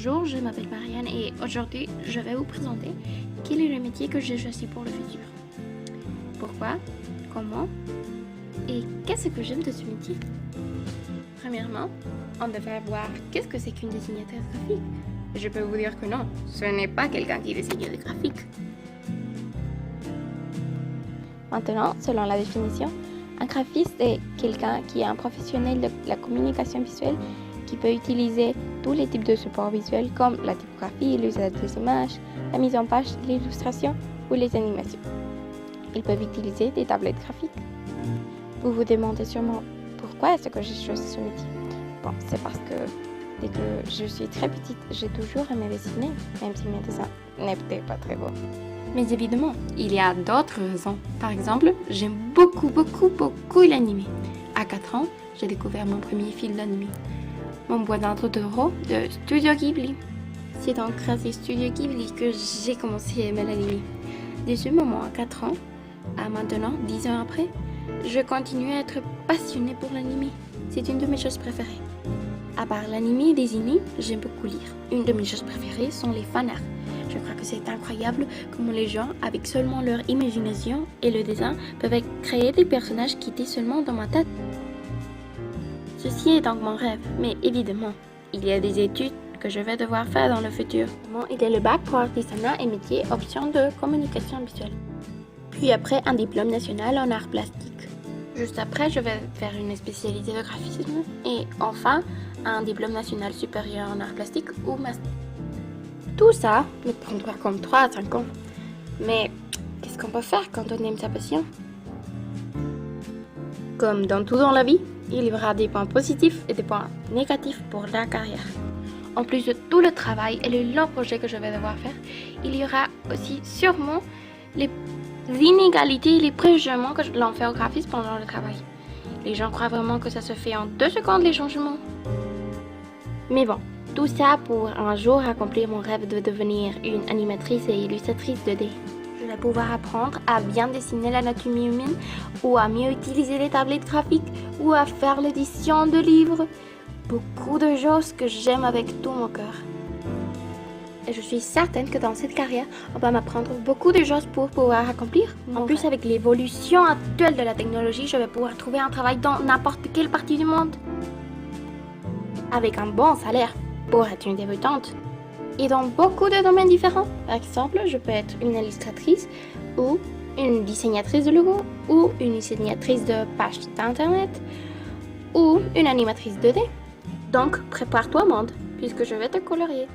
Bonjour, je m'appelle Marianne et aujourd'hui, je vais vous présenter quel est le métier que j'ai choisi pour le futur. Pourquoi, comment et qu'est-ce que j'aime de ce métier. Premièrement, on devrait voir qu'est-ce que c'est qu'une dessinatrice graphique. Je peux vous dire que non, ce n'est pas quelqu'un qui dessine des graphiques. Maintenant, selon la définition, un graphiste est quelqu'un qui est un professionnel de la communication visuelle qui peut utiliser tous les types de supports visuels comme la typographie, l'usage des images, la mise en page, l'illustration ou les animations. Ils peuvent utiliser des tablettes graphiques. Vous vous demandez sûrement pourquoi est-ce que j'ai choisi ce métier. Bon, c'est parce que dès que je suis très petite, j'ai toujours aimé dessiner, même si mes dessins n'étaient pas très beaux. Mais évidemment, il y a d'autres raisons. Par exemple, j'aime beaucoup l'anime. À 4 ans, j'ai découvert mon premier film d'anime. Mon voisin Totoro de Studio Ghibli. C'est donc grâce à Studio Ghibli que j'ai commencé à aimer l'anime. De ce moment à 4 ans, à maintenant, 10 ans après, je continue à être passionnée pour l'anime. C'est une de mes choses préférées. À part l'anime dessiné, j'aime beaucoup lire. Une de mes choses préférées sont les fanarts. Je crois que c'est incroyable comment les gens, avec seulement leur imagination et le dessin, peuvent créer des personnages qui étaient seulement dans ma tête. Ceci est donc mon rêve, mais évidemment, il y a des études que je vais devoir faire dans le futur. Il y a le bac pour artisanat et métier, option de communication visuelle. Puis après, un diplôme national en art plastique. Juste après, je vais faire une spécialité de graphisme et enfin, un diplôme national supérieur en art plastique ou master. Tout ça me prendra comme 3 à 5 ans. Mais qu'est-ce qu'on peut faire quand on aime sa passion? Comme dans tout dans la vie, il y aura des points positifs et des points négatifs pour la carrière. En plus de tout le travail et le long projet que je vais devoir faire, il y aura aussi sûrement les inégalités et les préjugements que l'on fait au graphisme pendant le travail. Les gens croient vraiment que ça se fait en 2 secondes les changements. Mais bon, tout ça pour un jour accomplir mon rêve de devenir une animatrice et illustratrice 2D. Je vais pouvoir apprendre à bien dessiner l'anatomie humaine ou à mieux utiliser les tablettes graphiques ou à faire l'édition de livres. Beaucoup de choses que j'aime avec tout mon cœur. Et je suis certaine que dans cette carrière, on va m'apprendre beaucoup de choses pour pouvoir accomplir. En plus, avec l'évolution actuelle de la technologie, je vais pouvoir trouver un travail dans n'importe quelle partie du monde. Avec un bon salaire pour être une débutante. Et dans beaucoup de domaines différents. Par exemple, je peux être une illustratrice ou une dessinatrice de logo ou une dessinatrice de pages d'internet ou une animatrice 2D. Donc, prépare-toi monde, puisque je vais te colorier.